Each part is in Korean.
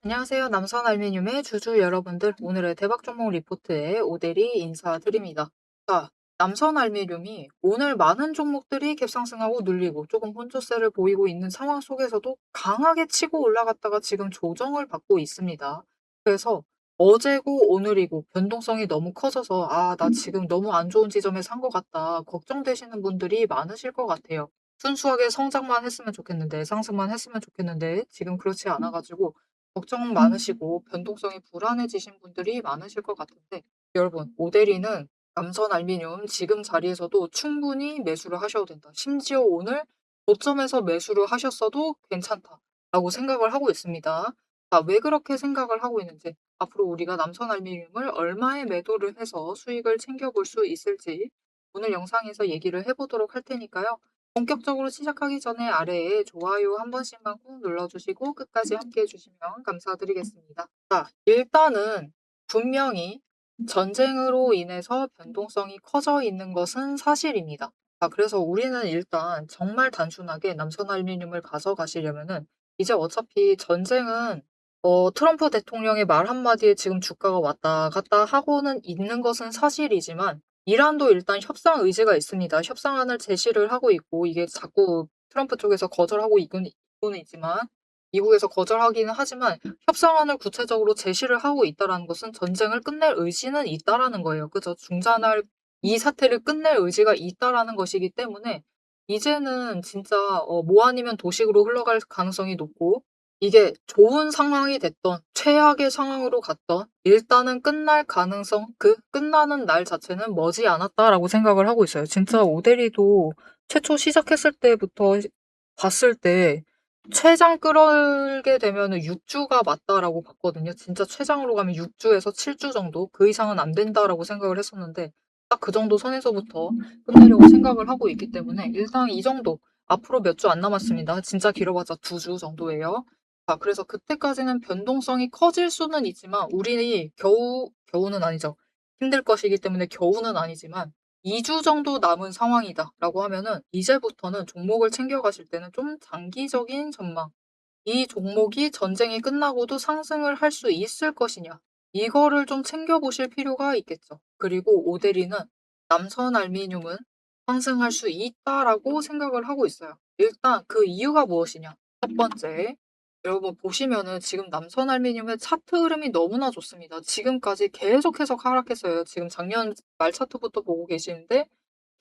안녕하세요. 남선 알루미늄의 주주 여러분들. 오늘의 대박 종목 리포트에 오대리 인사드립니다. 자, 남선 알루미늄이 오늘 많은 종목들이 갭상승하고 눌리고 조금 혼조세를 보이고 있는 상황 속에서도 강하게 치고 올라갔다가 지금 조정을 받고 있습니다. 그래서 어제고 오늘이고 변동성이 너무 커져서 나 지금 너무 안 좋은 지점에 산 것 같다. 걱정되시는 분들이 많으실 것 같아요. 순수하게 성장만 했으면 좋겠는데, 상승만 했으면 좋겠는데, 지금 그렇지 않아가지고 걱정 많으시고 변동성이 불안해지신 분들이 많으실 것 같은데 여러분 오데리는 남선 알루미늄 지금 자리에서도 충분히 매수를 하셔도 된다. 심지어 오늘 고점에서 매수를 하셨어도 괜찮다라고 생각을 하고 있습니다. 자, 왜 그렇게 생각을 하고 있는지 앞으로 우리가 남선 알루미늄을 얼마에 매도를 해서 수익을 챙겨볼 수 있을지 오늘 영상에서 얘기를 해보도록 할 테니까요. 본격적으로 시작하기 전에 아래에 좋아요 한 번씩만 꾹 눌러주시고 끝까지 함께 해주시면 감사드리겠습니다. 자, 일단은 분명히 전쟁으로 인해서 변동성이 커져 있는 것은 사실입니다. 자, 그래서 우리는 일단 정말 단순하게 남선 알루미늄을 가져가시려면은 이제 어차피 전쟁은 트럼프 대통령의 말 한마디에 지금 주가가 왔다 갔다 하고는 있는 것은 사실이지만 이란도 일단 협상 의지가 있습니다. 협상안을 제시를 하고 있고 이게 자꾸 트럼프 쪽에서 거절하고 있고는 있지만 미국에서 거절하기는 하지만 협상안을 구체적으로 제시를 하고 있다라는 것은 전쟁을 끝낼 의지는 있다라는 거예요. 그죠? 중단할 이 사태를 끝낼 의지가 있다라는 것이기 때문에 이제는 진짜 뭐 아니면 도식으로 흘러갈 가능성이 높고 이게 좋은 상황이 됐던 최악의 상황으로 갔던 일단은 끝날 가능성 그 끝나는 날 자체는 머지않았다라고 생각을 하고 있어요. 진짜 오데리도 최초 시작했을 때부터 봤을 때 최장 끌게 되면은 6주가 맞다라고 봤거든요. 진짜 최장으로 가면 6주에서 7주 정도 그 이상은 안 된다라고 생각을 했었는데 딱 그 정도 선에서부터 끝내려고 생각을 하고 있기 때문에 일단 이 정도 앞으로 몇 주 안 남았습니다. 진짜 길어봤자 2주 정도예요. 그래서 그때까지는 변동성이 커질 수는 있지만 우리 겨우는 아니죠. 힘들 것이기 때문에 겨우는 아니지만 2주 정도 남은 상황이다라고 하면은 이제부터는 종목을 챙겨가실 때는 좀 장기적인 전망, 이 종목이 전쟁이 끝나고도 상승을 할 수 있을 것이냐, 이거를 좀 챙겨보실 필요가 있겠죠. 그리고 오데리는 남선 알루미늄은 상승할 수 있다라고 생각을 하고 있어요. 일단 그 이유가 무엇이냐? 첫 번째, 여러분 보시면은 지금 남선 알루미늄의 차트 흐름이 너무나 좋습니다. 지금까지 계속해서 하락했어요. 지금 작년 말 차트부터 보고 계시는데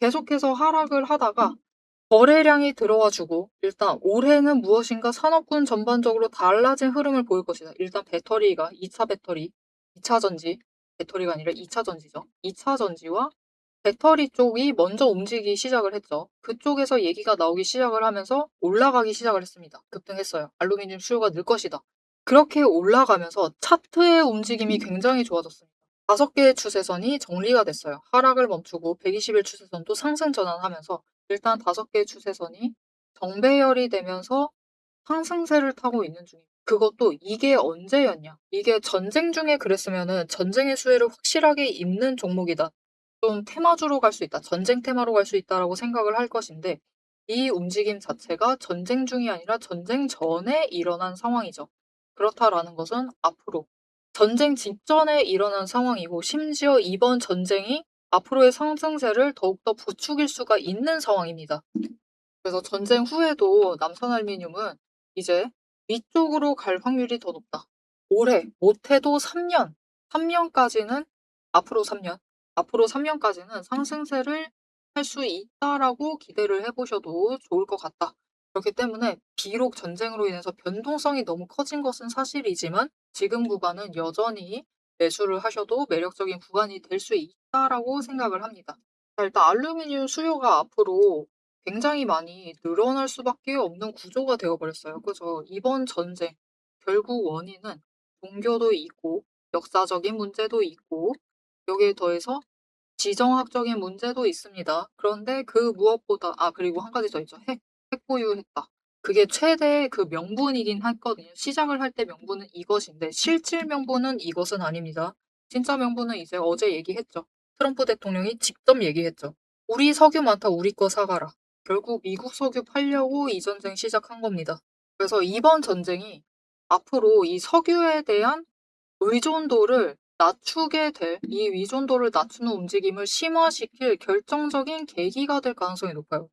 계속해서 하락을 하다가 거래량이 들어와 주고 일단 올해는 무엇인가 산업군 전반적으로 달라진 흐름을 보일 것이다. 일단 배터리가 2차 배터리, 2차 전지, 배터리가 아니라 2차 전지죠. 2차 전지와 배터리 쪽이 먼저 움직이기 시작을 했죠. 그쪽에서 얘기가 나오기 시작을 하면서 올라가기 시작을 했습니다. 급등했어요. 알루미늄 수요가 늘 것이다. 그렇게 올라가면서 차트의 움직임이 굉장히 좋아졌습니다. 5개의 추세선이 정리가 됐어요. 하락을 멈추고 120일 추세선도 상승 전환하면서 일단 5개의 추세선이 정배열이 되면서 상승세를 타고 있는 중입니다. 그것도 이게 언제였냐? 이게 전쟁 중에 그랬으면은 전쟁의 수혜를 확실하게 입는 종목이다. 좀 테마주로 갈 수 있다. 전쟁 테마로 갈 수 있다라고 생각을 할 것인데 이 움직임 자체가 전쟁 중이 아니라 전쟁 전에 일어난 상황이죠. 그렇다라는 것은 앞으로 전쟁 직전에 일어난 상황이고 심지어 이번 전쟁이 앞으로의 상승세를 더욱더 부추길 수가 있는 상황입니다. 그래서 전쟁 후에도 남선 알루미늄은 이제 위쪽으로 갈 확률이 더 높다. 올해 못해도 3년, 3년까지는 앞으로 3년, 앞으로 3년까지는 상승세를 할 수 있다라고 기대를 해보셔도 좋을 것 같다. 그렇기 때문에 비록 전쟁으로 인해서 변동성이 너무 커진 것은 사실이지만 지금 구간은 여전히 매수를 하셔도 매력적인 구간이 될 수 있다라고 생각을 합니다. 자, 일단 알루미늄 수요가 앞으로 굉장히 많이 늘어날 수밖에 없는 구조가 되어 버렸어요. 그죠? 이번 전쟁 결국 원인은 종교도 있고 역사적인 문제도 있고 여기에 더해서 지정학적인 문제도 있습니다. 그런데 그 무엇보다 그리고 한 가지 더 있죠. 핵 보유했다. 그게 최대의 그 명분이긴 했거든요. 시작을 할 때 명분은 이것인데 실질 명분은 이것은 아닙니다. 진짜 명분은 이제 어제 얘기했죠. 트럼프 대통령이 직접 얘기했죠. "우리 석유 많다. 우리 거 사가라." 결국 미국 석유 팔려고 이 전쟁 시작한 겁니다. 그래서 이번 전쟁이 앞으로 이 석유에 대한 의존도를 낮추게 될 이 의존도를 낮추는 움직임을 심화시킬 결정적인 계기가 될 가능성이 높아요.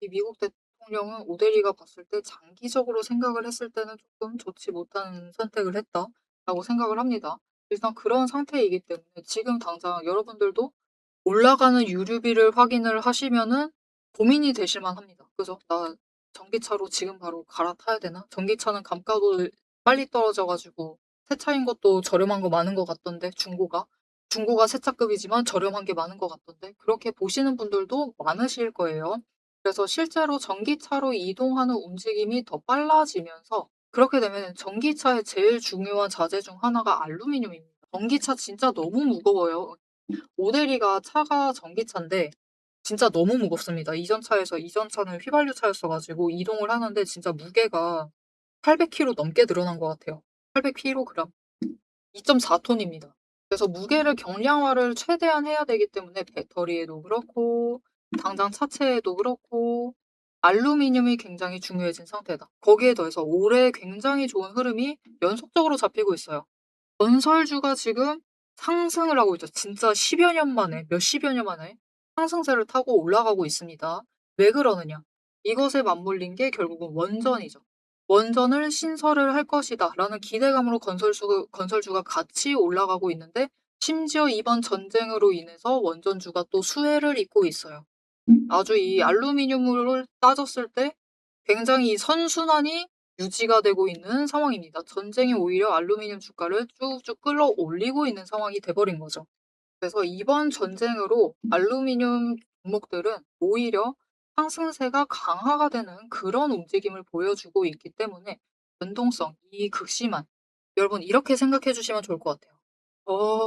이 미국 대통령은 오데리가 봤을 때 장기적으로 생각을 했을 때는 조금 좋지 못한 선택을 했다라고 생각을 합니다. 일단 그런 상태이기 때문에 지금 당장 여러분들도 올라가는 유류비를 확인을 하시면은 고민이 되실 만합니다. 그죠? '나 전기차로 지금 바로 갈아타야 되나?' 전기차는 감가도 빨리 떨어져 가지고 새 차인 것도 저렴한 거 많은 것 같던데 중고가. 중고가 새 차급이지만 저렴한 게 많은 것 같던데 그렇게 보시는 분들도 많으실 거예요. 그래서 실제로 전기차로 이동하는 움직임이 더 빨라지면서 그렇게 되면 전기차의 제일 중요한 자재 중 하나가 알루미늄입니다. 전기차 진짜 너무 무거워요. 모델이가 차가 전기차인데 진짜 너무 무겁습니다. 이전 차는 휘발유 차였어 가지고 이동을 하는데 진짜 무게가 800kg 넘게 늘어난 것 같아요. 800kg. 2.4 톤입니다. 그래서 무게를 경량화를 최대한 해야 되기 때문에 배터리에도 그렇고 당장 차체에도 그렇고 알루미늄이 굉장히 중요해진 상태다. 거기에 더해서 올해 굉장히 좋은 흐름이 연속적으로 잡히고 있어요. 건설주가 지금 상승을 하고 있죠. 진짜 10여 년 만에, 몇십여 년 만에 상승세를 타고 올라가고 있습니다. 왜 그러느냐? 이것에 맞물린 게 결국은 원전이죠. '원전을 신설을 할 것이다.'라는 기대감으로 건설주가 같이 올라가고 있는데 심지어 이번 전쟁으로 인해서 원전주가 또 수혜를 입고 있어요. 아주 이 알루미늄을 따졌을 때 굉장히 이 선순환이 유지가 되고 있는 상황입니다. 전쟁이 오히려 알루미늄 주가를 쭉쭉 끌어올리고 있는 상황이 돼 버린 거죠. 그래서 이번 전쟁으로 알루미늄 종목들은 오히려 상승세가 강화가 되는 그런 움직임을 보여주고 있기 때문에 변동성, 이 극심한 여러분 이렇게 생각해 주시면 좋을 것 같아요.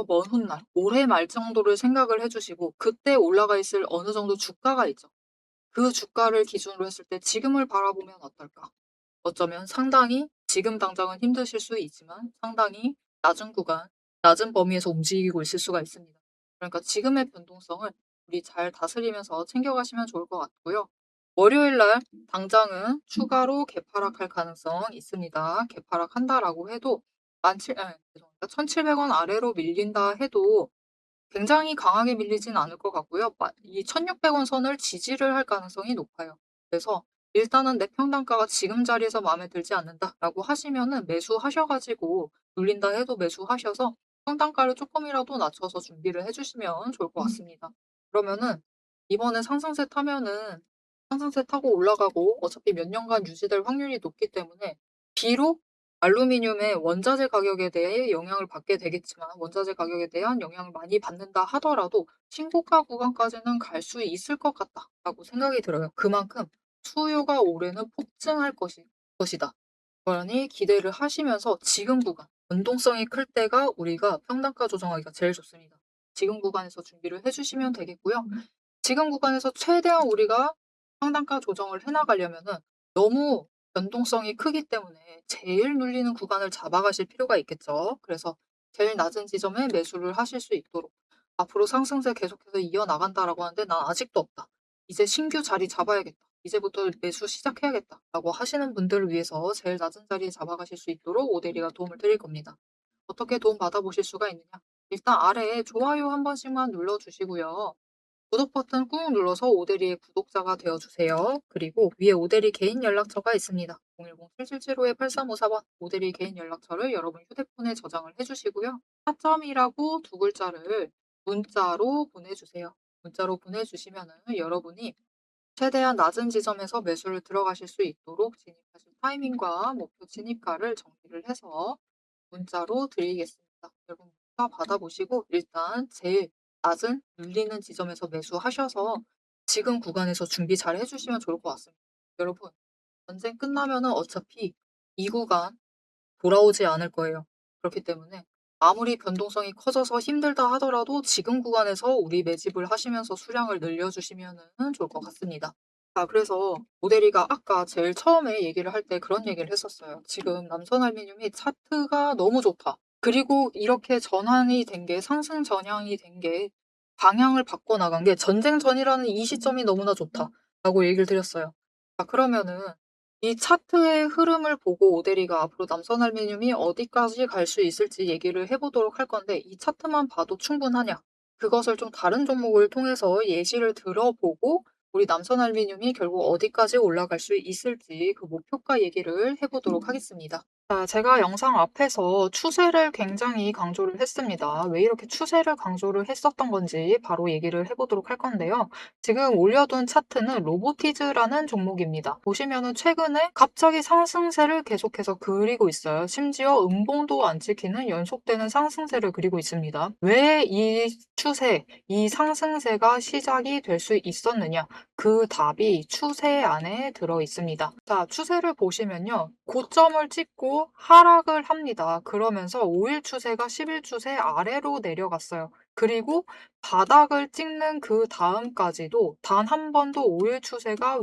먼 훗날 올해 말 정도를 생각을 해 주시고 그때 올라가 있을 어느 정도 주가가 있죠. 그 주가를 기준으로 했을 때 지금을 바라보면 어떨까? 어쩌면 상당히 지금 당장은 힘드실 수 있지만 상당히 낮은 구간, 낮은 범위에서 움직이고 있을 수가 있습니다. 그러니까 지금의 변동성을 우리 잘 다스리면서 챙겨가시면 좋을 것 같고요. 월요일 날 당장은 추가로 개파락할 가능성 있습니다. 개파락한다라고 해도 1,700원 아래로 밀린다 해도 굉장히 강하게 밀리진 않을 것 같고요. 이 1,600원 선을 지지를 할 가능성이 높아요. 그래서 일단은 '내 평단가가 지금 자리에서 마음에 들지 않는다.'라고 하시면은 매수하셔 가지고 눌린다 해도 매수하셔서 평단가를 조금이라도 낮춰서 준비를 해 주시면 좋을 것 같습니다. 그러면은 이번에 상승세 타고 올라가고 어차피 몇 년간 유지될 확률이 높기 때문에 비록 알루미늄의 원자재 가격에 대해 영향을 받게 되겠지만 원자재 가격에 대한 영향을 많이 받는다 하더라도 '신고가 구간까지는 갈 수 있을 것 같다.'라고 생각이 들어요. 그만큼 수요가 올해는 폭증할 것이다. 그러니 기대를 하시면서 지금 구간, 변동성이 클 때가 우리가 평단가 조정하기가 제일 좋습니다. 지금 구간에서 준비를 해 주시면 되겠고요. 지금 구간에서 최대한 우리가 평단가 조정을 해 나가려면은 너무 변동성이 크기 때문에 제일 눌리는 구간을 잡아가실 필요가 있겠죠. 그래서 제일 낮은 지점에 매수를 하실 수 있도록 앞으로 상승세 계속해서 이어나간다라고 하는데 난 아직도 없다. 이제 신규 자리 잡아야겠다. 이제부터 매수 시작해야겠다라고 하시는 분들을 위해서 제일 낮은 자리에 잡아가실 수 있도록 오데리가 도움을 드릴 겁니다. 어떻게 도움 받아보실 수가 있느냐? 일단 아래에 좋아요 한 번씩만 눌러주시고요. 구독 버튼 꾹 눌러서 오대리의 구독자가 되어 주세요. 그리고 위에 오대리 개인 연락처가 있습니다. 010-7775-8354번 오대리 개인 연락처를 여러분 휴대폰에 저장을 해 주시고요. 타점이라고 두 글자를 문자로 보내주세요. 문자로 보내주시면은 여러분이 최대한 낮은 지점에서 매수를 들어가실 수 있도록 진입하실 타이밍과 목표 진입가를 정리를 해서 문자로 드리겠습니다. 여러분 문자 받아보시고 일단 제일 낮은 눌리는 지점에서 매수하셔서 지금 구간에서 준비 잘 해주시면 좋을 것 같습니다. 여러분 전쟁 끝나면은 어차피 이 구간 돌아오지 않을 거예요. 그렇기 때문에 아무리 변동성이 커져서 힘들다 하더라도 지금 구간에서 우리 매집을 하시면서 수량을 늘려주시면은 좋을 것 같습니다. 자, 그래서 모데리가 아까 제일 처음에 얘기를 할 때 그런 얘기를 했었어요. 지금 남선알루미늄이 차트가 너무 좋다. 그리고 이렇게 전환이 된 게 상승 전향이 된 게 방향을 바꿔 나간 게 전쟁 전이라는 이 시점이 너무나 좋다라고 얘기를 드렸어요. 자, 그러면은 이 차트의 흐름을 보고 오데리가 앞으로 남선알루미늄이 어디까지 갈 수 있을지 얘기를 해보도록 할 건데 이 차트만 봐도 충분하냐? 그것을 좀 다른 종목을 통해서 예시를 들어보고 우리 남선알루미늄이 결국 어디까지 올라갈 수 있을지 그 목표가 얘기를 해보도록 하겠습니다. 자, 제가 영상 앞에서 추세를 굉장히 강조를 했습니다. 왜 이렇게 추세를 강조를 했었던 건지 바로 얘기를 해보도록 할 건데요. 지금 올려둔 차트는 로보티즈라는 종목입니다. 보시면은 최근에 갑자기 상승세를 계속해서 그리고 있어요. 심지어 음봉도 안 찍히는 연속되는 상승세를 그리고 있습니다. 왜 이 추세, 이 상승세가 시작이 될 수 있었느냐? 그 답이 추세 안에 들어 있습니다. 자, 추세를 보시면요. 고점을 찍고 하락을 합니다. 그러면서 5일 추세가 10일 추세 아래로 내려갔어요. 그리고 바닥을 찍는 그 다음까지도 단 한 번도 5일 추세가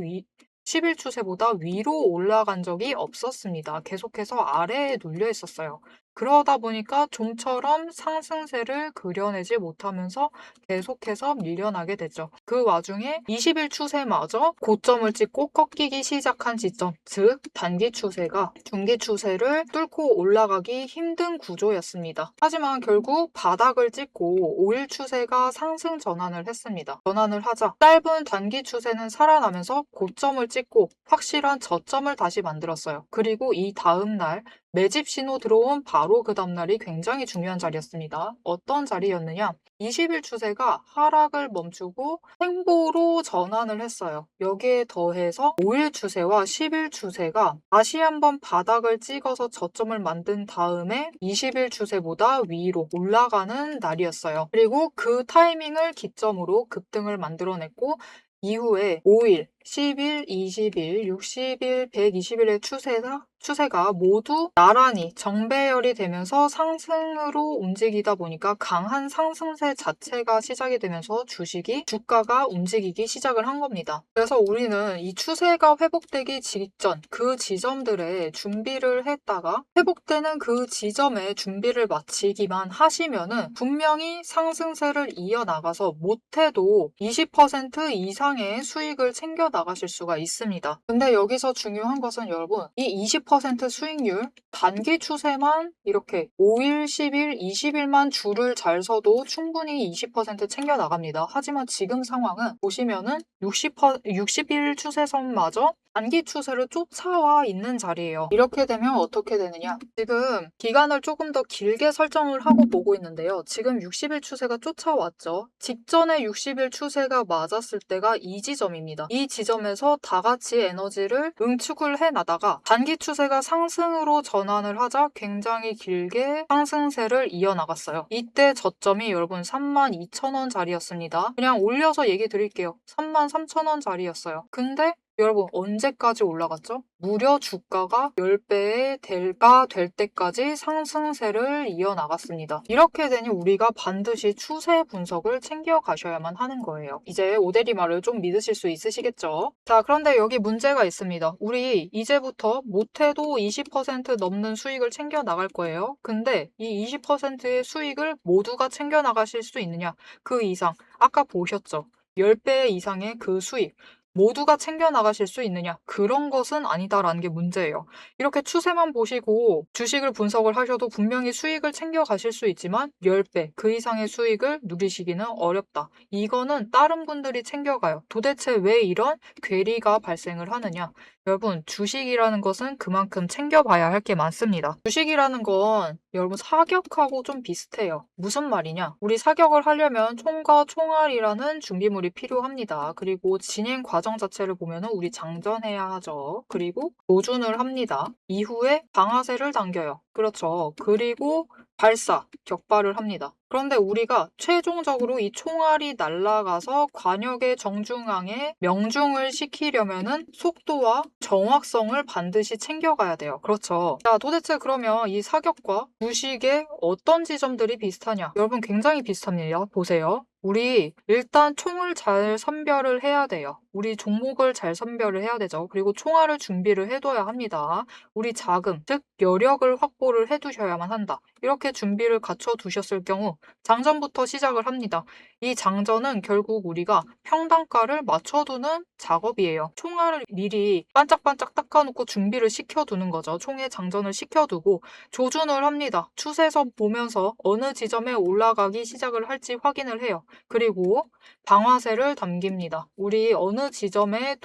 10일 추세보다 위로 올라간 적이 없었습니다. 계속해서 아래에 눌려 있었어요. 그러다 보니까 좀처럼 상승세를 그려내지 못하면서 계속해서 밀려나게 됐죠. 그 와중에 20일 추세마저 고점을 찍고 꺾이기 시작한 지점, 즉 단기 추세가 중기 추세를 뚫고 올라가기 힘든 구조였습니다. 하지만 결국 바닥을 찍고 5일 추세가 상승 전환을 했습니다. 전환을 하자 짧은 단기 추세는 살아나면서 고점을 찍고 확실한 저점을 다시 만들었어요. 그리고 이 다음 날 매집 신호 들어온 바로 그 다음날이 굉장히 중요한 자리였습니다. 어떤 자리였느냐? 20일 추세가 하락을 멈추고 횡보로 전환을 했어요. 여기에 더해서 5일 추세와 10일 추세가 다시 한번 바닥을 찍어서 저점을 만든 다음에 20일 추세보다 위로 올라가는 날이었어요. 그리고 그 타이밍을 기점으로 급등을 만들어냈고 이후에 5일, 10일, 20일, 60일, 120일의 추세가 모두 나란히 정배열이 되면서 상승으로 움직이다 보니까 강한 상승세 자체가 시작이 되면서 주가가 움직이기 시작을 한 겁니다. 그래서 우리는 이 추세가 회복되기 직전 그 지점들에 준비를 했다가 회복되는 그 지점에 준비를 마치기만 하시면은 분명히 상승세를 이어나가서 못해도 20% 이상의 수익을 챙겨 나가실 수가 있습니다. 근데 여기서 중요한 것은 여러분, 이 20% 수익률 단기 추세만 이렇게 5일, 10일, 20일만 줄을 잘 서도 충분히 20% 챙겨 나갑니다. 하지만 지금 상황은 보시면은 60일 추세선마저 단기 추세를 쫓아와 있는 자리예요. 이렇게 되면 어떻게 되느냐? 지금 기간을 조금 더 길게 설정을 하고 보고 있는데요. 지금 60일 추세가 쫓아왔죠. 직전에 60일 추세가 맞았을 때가 이 지점입니다. 이 지점에서 다 같이 에너지를 응축을 해나다가 단기 추세가 상승으로 전환을 하자 굉장히 길게 상승세를 이어나갔어요. 이때 저점이 여러분 32,000원 자리였습니다. 그냥 올려서 얘기 드릴게요. 33,000원 자리였어요. 근데 여러분 언제까지 올라갔죠? 무려 주가가 10배의 대가 될 때까지 상승세를 이어나갔습니다. 이렇게 되니 우리가 반드시 추세 분석을 챙겨가셔야만 하는 거예요. 이제 오대리 말을 좀 믿으실 수 있으시겠죠? 자, 그런데 여기 문제가 있습니다. 우리 이제부터 못해도 20% 넘는 수익을 챙겨 나갈 거예요. 근데 이 20%의 수익을 모두가 챙겨 나가실 수 있느냐? 그 이상 아까 보셨죠? 10배 이상의 그 수익 모두가 챙겨 나가실 수 있느냐? 그런 것은 아니다라는 게 문제예요. 이렇게 추세만 보시고 주식을 분석을 하셔도 분명히 수익을 챙겨 가실 수 있지만 10배 그 이상의 수익을 누리시기는 어렵다. 이거는 다른 분들이 챙겨가요. 도대체 왜 이런 괴리가 발생을 하느냐? 여러분, 주식이라는 것은 그만큼 챙겨봐야 할 게 많습니다. 주식이라는 건 여러분 사격하고 좀 비슷해요. 무슨 말이냐? 우리 사격을 하려면 총과 총알이라는 준비물이 필요합니다. 그리고 진행 과정 자체를 보면은 우리 장전해야 하죠. 그리고 조준을 합니다. 이후에 방아쇠를 당겨요. 그렇죠. 그리고 발사, 격발을 합니다. 그런데 우리가 최종적으로 이 총알이 날아가서 관역의 정중앙에 명중을 시키려면은 속도와 정확성을 반드시 챙겨가야 돼요. 그렇죠. 자, 도대체 그러면 이 사격과 주식의 어떤 지점들이 비슷하냐? 여러분 굉장히 비슷합니다. 보세요. 우리 일단 총을 잘 선별을 해야 돼요. 우리 종목을 잘 선별을 해야 되죠. 그리고 총알을 준비를 해둬야 합니다. 우리 자금, 즉 여력을 확보를 해두셔야만 한다. 이렇게 준비를 갖춰 두셨을 경우 장전부터 시작을 합니다. 이 장전은 결국 우리가 평단가를 맞춰두는 작업이에요. 총알을 미리 반짝반짝 닦아놓고 준비를 시켜두는 거죠. 총에 장전을 시켜두고 조준을 합니다. 추세선 보면서 어느 지점에 올라가기 시작을 할지 확인을 해요. 그리고 방아쇠를 당깁니다. 우리 어느 지점에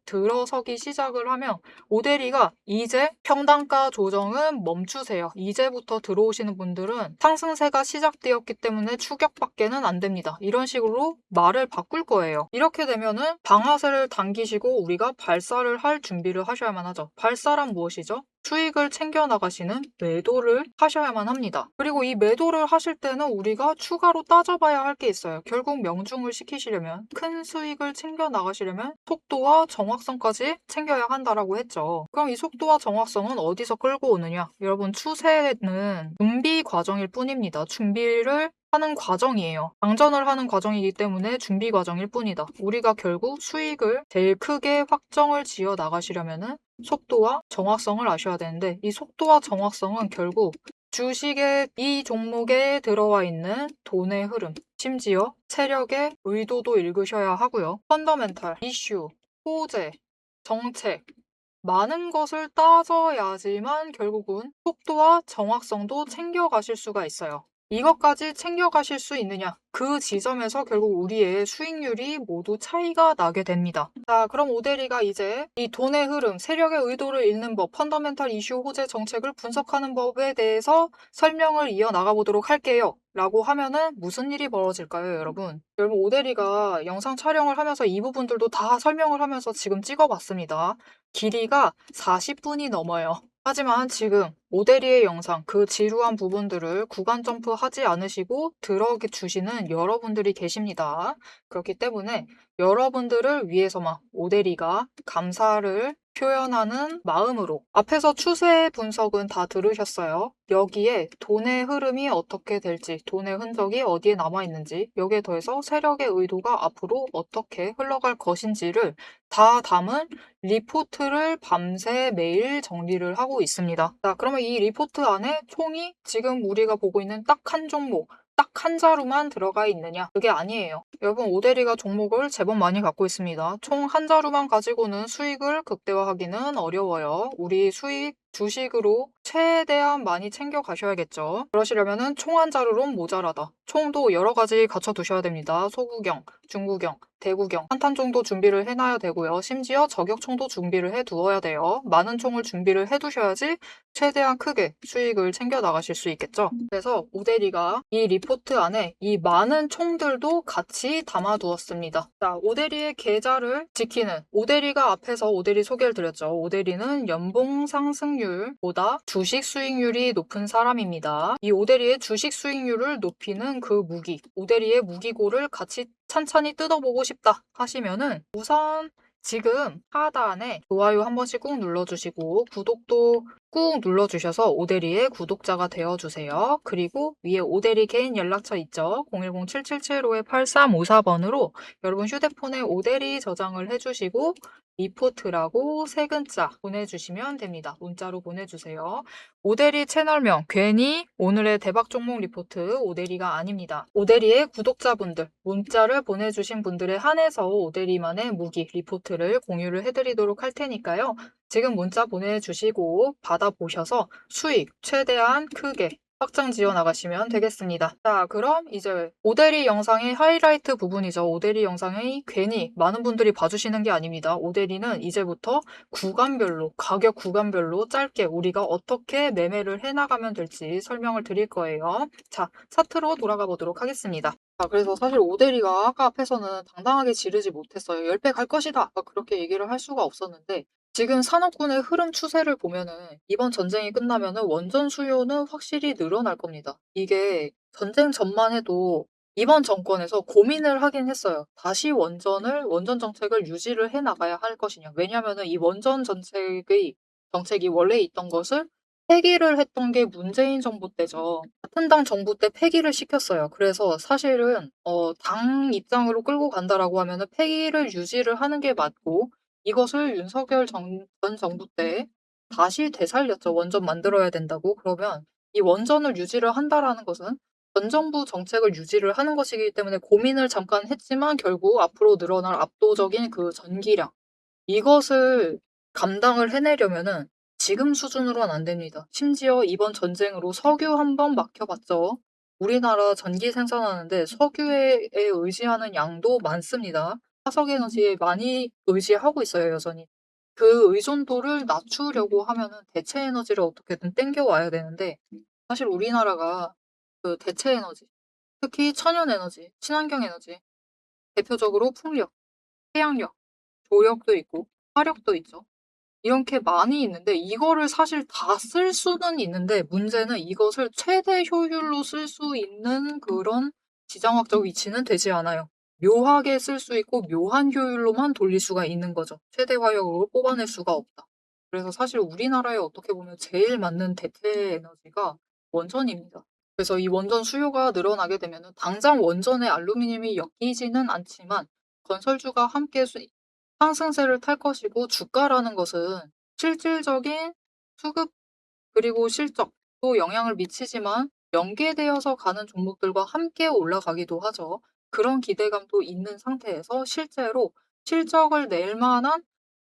들어서기 시작을 하면 오대리가 이제 평단가 조정은 멈추세요. 이제부터 들어오시는 분들은 상승세가 시작되었기 때문에 추격밖에는 안 됩니다. 이런 식으로 말을 바꿀 거예요. 이렇게 되면은 방아쇠를 당기시고 우리가 발사를 할 준비를 하셔야만 하죠. 발사란 무엇이죠? 수익을 챙겨 나가시는 매도를 하셔야만 합니다. 그리고 이 매도를 하실 때는 우리가 추가로 따져봐야 할 게 있어요. 결국 명중을 시키시려면, 큰 수익을 챙겨 나가시려면 속도와 정확성까지 챙겨야 한다라고 했죠. 그럼 이 속도와 정확성은 어디서 끌고 오느냐? 여러분, 추세는 준비 과정일 뿐입니다. 준비를 하는 과정이에요. 장전을 하는 과정이기 때문에 준비 과정일 뿐이다. 우리가 결국 수익을 제일 크게 확정을 지어 나가시려면은 속도와 정확성을 아셔야 되는데, 이 속도와 정확성은 결국 주식의 이 종목에 들어와 있는 돈의 흐름, 심지어 세력의 의도도 읽으셔야 하고요. 펀더멘탈, 이슈, 호재, 정책, 많은 것을 따져야지만 결국은 속도와 정확성도 챙겨가실 수가 있어요. 이것까지 챙겨가실 수 있느냐? 그 지점에서 결국 우리의 수익률이 모두 차이가 나게 됩니다. 자, 그럼 오대리가 이제 이 돈의 흐름, 세력의 의도를 읽는 법, 펀더멘탈 이슈 호재 정책을 분석하는 법에 대해서 설명을 이어나가 보도록 할게요. 라고 하면은 무슨 일이 벌어질까요, 여러분? 여러분, 오대리가 영상 촬영을 하면서 이 부분들도 다 설명을 하면서 지금 찍어봤습니다. 길이가 40분이 넘어요. 하지만 지금 오대리의 영상, 그 지루한 부분들을 구간 점프하지 않으시고 들어주시는 여러분들이 계십니다. 그렇기 때문에 여러분들을 위해서만 오대리가 감사를 표현하는 마음으로 앞에서 추세 분석은 다 들으셨어요. 여기에 돈의 흐름이 어떻게 될지, 돈의 흔적이 어디에 남아있는지, 여기에 더해서 세력의 의도가 앞으로 어떻게 흘러갈 것인지를 다 담은 리포트를 밤새 매일 정리를 하고 있습니다. 자, 그러면 이 리포트 안에 총이 지금 우리가 보고 있는 딱 한 종목, 딱 한 자루만 들어가 있느냐? 그게 아니에요. 여러분, 오대리가 종목을 제법 많이 갖고 있습니다. 총 한 자루만 가지고는 수익을 극대화하기는 어려워요. 우리 수익 주식으로 최대한 많이 챙겨 가셔야겠죠. 그러시려면은 총 한 자루론 모자라다. 총도 여러 가지 갖춰 두셔야 됩니다. 소구경, 중구경, 대구경, 한탄 정도 준비를 해놔야 되고요. 심지어 저격총도 준비를 해 두어야 돼요. 많은 총을 준비를 해 두셔야지 최대한 크게 수익을 챙겨 나가실 수 있겠죠. 그래서 오대리가 이 리포트 안에 이 많은 총들도 같이 담아 두었습니다. 자, 오대리의 계좌를 지키는, 오대리가 앞에서 오대리 소개를 드렸죠. 오대리는 연봉 상승률보다 주식 수익률이 높은 사람입니다. 이 오대리의 주식 수익률을 높이는 그 무기, 오대리의 무기고를 같이 찬찬히 뜯어보고 싶다 하시면은 우선 지금 하단에 좋아요 한 번씩 꾹 눌러주시고 구독도 꾹 눌러주셔서 오대리의 구독자가 되어주세요. 그리고 위에 오대리 개인 연락처 있죠? 010-7775-8354번으로 여러분 휴대폰에 오대리 저장을 해주시고 리포트라고 세 글자 보내주시면 됩니다. 문자로 보내주세요. 오대리 채널명 괜히 오늘의 대박 종목 리포트 오대리가 아닙니다. 오대리의 구독자분들 문자를 보내주신 분들에 한해서 오대리만의 무기 리포트를 공유를 해드리도록 할 테니까요. 지금 문자 보내주시고 받아보셔서 수익 최대한 크게 확장 지어 나가시면 되겠습니다. 자, 그럼 이제 오대리 영상의 하이라이트 부분이죠. 오대리 영상이 괜히 많은 분들이 봐주시는 게 아닙니다. 오대리는 이제부터 구간별로, 가격 구간별로 짧게 우리가 어떻게 매매를 해나가면 될지 설명을 드릴 거예요. 자, 차트로 돌아가 보도록 하겠습니다. 자, 그래서 사실 오대리가 아까 앞에서는 당당하게 지르지 못했어요. 10배 갈 것이다! 그렇게 얘기를 할 수가 없었는데 지금 산업군의 흐름 추세를 보면은 이번 전쟁이 끝나면은 원전 수요는 확실히 늘어날 겁니다. 이게 전쟁 전만 해도 이번 정권에서 고민을 하긴 했어요. 다시 원전 정책을 유지를 해 나가야 할 것이냐. 왜냐면은 이 원전 정책이 원래 있던 것을 폐기를 했던 게 문재인 정부 때죠. 같은 당 정부 때 폐기를 시켰어요. 그래서 사실은 당 입장으로 끌고 간다라고 하면은 폐기를 유지를 하는 게 맞고 이것을 윤석열 전 정부 때 다시 되살렸죠. 원전 만들어야 된다고. 그러면 이 원전을 유지를 한다라는 것은 전 정부 정책을 유지를 하는 것이기 때문에 고민을 잠깐 했지만 결국 앞으로 늘어날 압도적인 그 전기량, 이것을 감당을 해내려면은 지금 수준으로는 안 됩니다. 심지어 이번 전쟁으로 석유 한 번 막혀봤죠. 우리나라 전기 생산하는데 석유에 의지하는 양도 많습니다. 화석에너지에 많이 의지하고 있어요, 여전히. 그 의존도를 낮추려고 하면은 대체 에너지를 어떻게든 땡겨와야 되는데, 사실 우리나라가 그 대체 에너지, 특히 천연 에너지, 친환경 에너지, 대표적으로 풍력, 태양력, 조력도 있고 화력도 있죠. 이렇게 많이 있는데 이거를 사실 다 쓸 수는 있는데, 문제는 이것을 최대 효율로 쓸 수 있는 그런 지정학적 위치는 되지 않아요. 묘하게 쓸 수 있고 묘한 효율로만 돌릴 수가 있는 거죠. 최대 화력으로 뽑아낼 수가 없다. 그래서 사실 우리나라에 어떻게 보면 제일 맞는 대체 에너지가 원전입니다. 그래서 이 원전 수요가 늘어나게 되면 당장 원전에 알루미늄이 엮이지는 않지만 건설주가 함께 상승세를 탈 것이고, 주가라는 것은 실질적인 수급 그리고 실적도 영향을 미치지만 연계되어서 가는 종목들과 함께 올라가기도 하죠. 그런 기대감도 있는 상태에서 실제로 실적을 낼 만한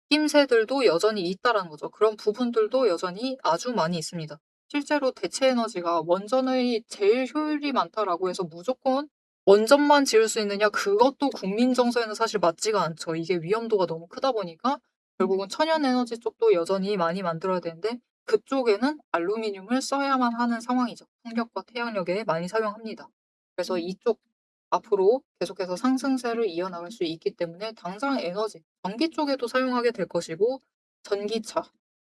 힘새들도 여전히 있다라는 거죠. 그런 부분들도 여전히 아주 많이 있습니다. 실제로 대체 에너지가 원전의 제일 효율이 많다라고 해서 무조건 원전만 지을 수 있느냐? 그것도 국민 정서에는 사실 맞지가 않죠. 이게 위험도가 너무 크다 보니까 결국은 천연 에너지 쪽도 여전히 많이 만들어야 되는데, 그쪽에는 알루미늄을 써야만 하는 상황이죠. 풍력과 태양력에 많이 사용합니다. 그래서 이쪽 앞으로 계속해서 상승세를 이어나갈 수 있기 때문에 당장 에너지, 전기 쪽에도 사용하게 될 것이고, 전기차,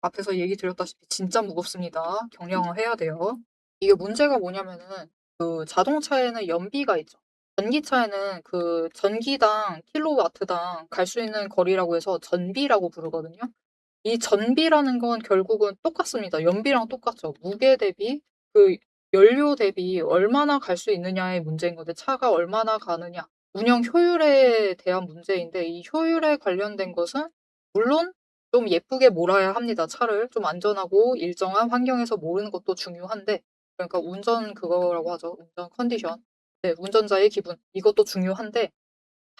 앞에서 얘기 드렸다시피 진짜 무겁습니다. 경량화 해야 돼요. 이게 문제가 뭐냐면은 그 자동차에는 연비가 있죠. 전기차에는 그 전기당 킬로와트당 갈 수 있는 거리라고 해서 전비라고 부르거든요. 이 전비라는 건 결국은 똑같습니다. 연비랑 똑같죠. 무게 대비, 그 연료 대비 얼마나 갈 수 있느냐의 문제인 건데, 차가 얼마나 가느냐. 운영 효율에 대한 문제인데, 이 효율에 관련된 것은 물론 좀 예쁘게 몰아야 합니다. 차를 좀 안전하고 일정한 환경에서 모르는 것도 중요한데, 그러니까 운전 그거라고 하죠. 운전 컨디션. 네, 운전자의 기분. 이것도 중요한데,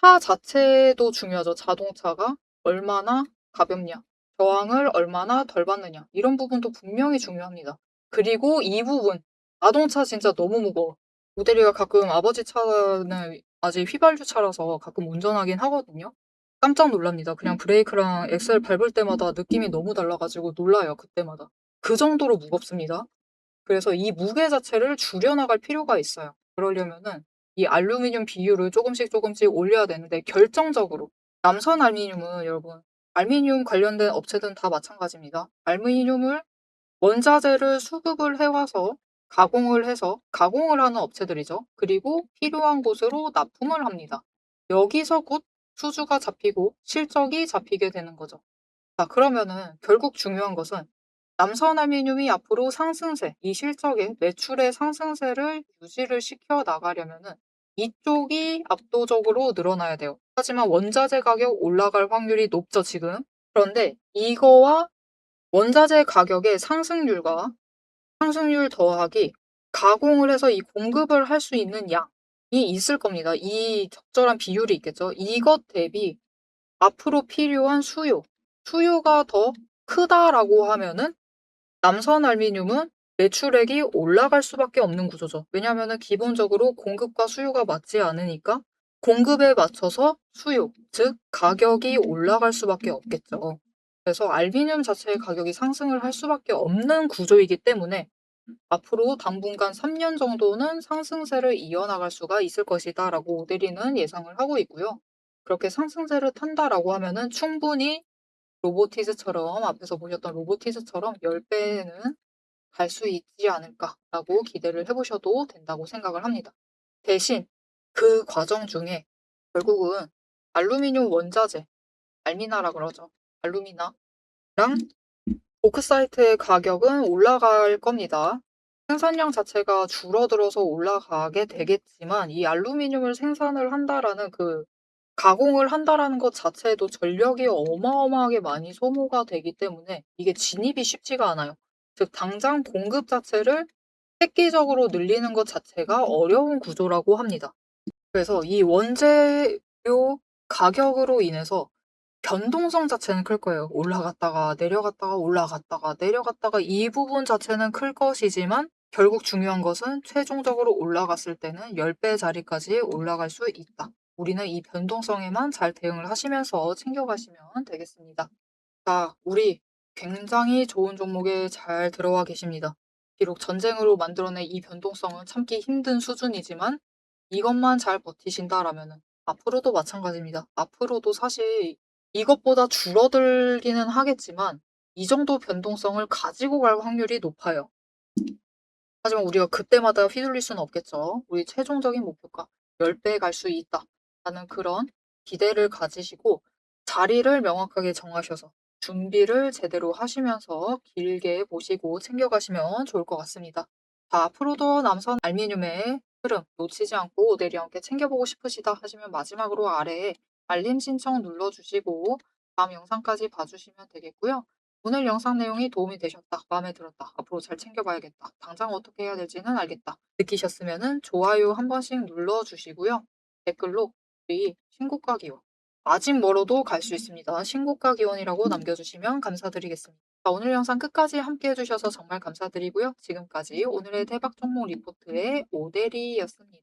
차 자체도 중요하죠. 자동차가 얼마나 가볍냐, 저항을 얼마나 덜 받느냐, 이런 부분도 분명히 중요합니다. 그리고 이 부분, 자동차 진짜 너무 무거워. 모델이가 가끔 아버지 차는 아직 휘발유 차라서 가끔 운전하긴 하거든요. 깜짝 놀랍니다. 그냥 브레이크랑 엑셀 밟을 때마다 느낌이 너무 달라가지고 놀라요, 그때마다. 그 정도로 무겁습니다. 그래서 이 무게 자체를 줄여나갈 필요가 있어요. 그러려면은 이 알루미늄 비율을 조금씩 조금씩 올려야 되는데, 결정적으로 남선 알루미늄은 여러분, 알루미늄 관련된 업체들은 다 마찬가지입니다. 알루미늄을 원자재를 수급을 해와서 가공을 해서 가공을 하는 업체들이죠. 그리고 필요한 곳으로 납품을 합니다. 여기서 곧 수주가 잡히고 실적이 잡히게 되는 거죠. 자, 그러면은 결국 중요한 것은 남선 알루미늄이 앞으로 상승세, 이 실적의 매출의 상승세를 유지를 시켜 나가려면은 이쪽이 압도적으로 늘어나야 돼요. 하지만 원자재 가격 올라갈 확률이 높죠, 지금. 그런데 이거와 원자재 가격의 상승률 더하기 가공을 해서 이 공급을 할 수 있는 양이 있을 겁니다. 이 적절한 비율이 있겠죠. 이것 대비 앞으로 필요한 수요가 더 크다라고 하면은 남선 알루미늄은 매출액이 올라갈 수밖에 없는 구조죠. 왜냐하면은 기본적으로 공급과 수요가 맞지 않으니까 공급에 맞춰서 수요, 즉 가격이 올라갈 수밖에 없겠죠. 그래서 알루미늄 자체의 가격이 상승을 할 수밖에 없는 구조이기 때문에 앞으로 당분간 3년 정도는 상승세를 이어나갈 수가 있을 것이다라고 오데리는 예상을 하고 있고요. 그렇게 상승세를 탄다라고 하면은 충분히 로보티즈처럼, 앞에서 보셨던 로보티즈처럼 10배는 갈 수 있지 않을까라고 기대를 해보셔도 된다고 생각을 합니다. 대신 그 과정 중에 결국은 알루미늄 원자재, 알미나라 그러죠. 알루미나랑 보크사이트의 가격은 올라갈 겁니다. 생산량 자체가 줄어들어서 올라가게 되겠지만, 이 알루미늄을 생산을 한다라는 그 가공을 한다라는 것 자체에도 전력이 어마어마하게 많이 소모가 되기 때문에 이게 진입이 쉽지가 않아요. 즉 당장 공급 자체를 획기적으로 늘리는 것 자체가 어려운 구조라고 합니다. 그래서 이 원재료 가격으로 인해서 변동성 자체는 클 거예요. 올라갔다가 내려갔다가 올라갔다가 내려갔다가 이 부분 자체는 클 것이지만 결국 중요한 것은 최종적으로 올라갔을 때는 10배 자리까지 올라갈 수 있다. 우리는 이 변동성에만 잘 대응을 하시면서 챙겨가시면 되겠습니다. 자, 우리 굉장히 좋은 종목에 잘 들어와 계십니다. 비록 전쟁으로 만들어낸 이 변동성은 참기 힘든 수준이지만 이것만 잘 버티신다라면은 앞으로도 마찬가지입니다. 앞으로도 사실 이것보다 줄어들기는 하겠지만 이 정도 변동성을 가지고 갈 확률이 높아요. 하지만 우리가 그때마다 휘둘릴 수는 없겠죠. 우리 최종적인 목표가 10배 갈 수 있다. 라는 그런 기대를 가지시고 자리를 명확하게 정하셔서 준비를 제대로 하시면서 길게 보시고 챙겨가시면 좋을 것 같습니다. 자, 앞으로도 남선 알미늄의 흐름 놓치지 않고 오데리 함께 챙겨보고 싶으시다 하시면 마지막으로 아래에 알림 신청 눌러주시고 다음 영상까지 봐주시면 되겠고요. 오늘 영상 내용이 도움이 되셨다, 마음에 들었다, 앞으로 잘 챙겨봐야겠다, 당장 어떻게 해야 될지는 알겠다 느끼셨으면 좋아요 한 번씩 눌러주시고요. 댓글로 우리 신고가 기원 아직 멀어도 갈 수 있습니다. 신고가 기원이라고 남겨주시면 감사드리겠습니다. 자, 오늘 영상 끝까지 함께 해주셔서 정말 감사드리고요. 지금까지 오늘의 대박 종목 리포트의 오대리였습니다.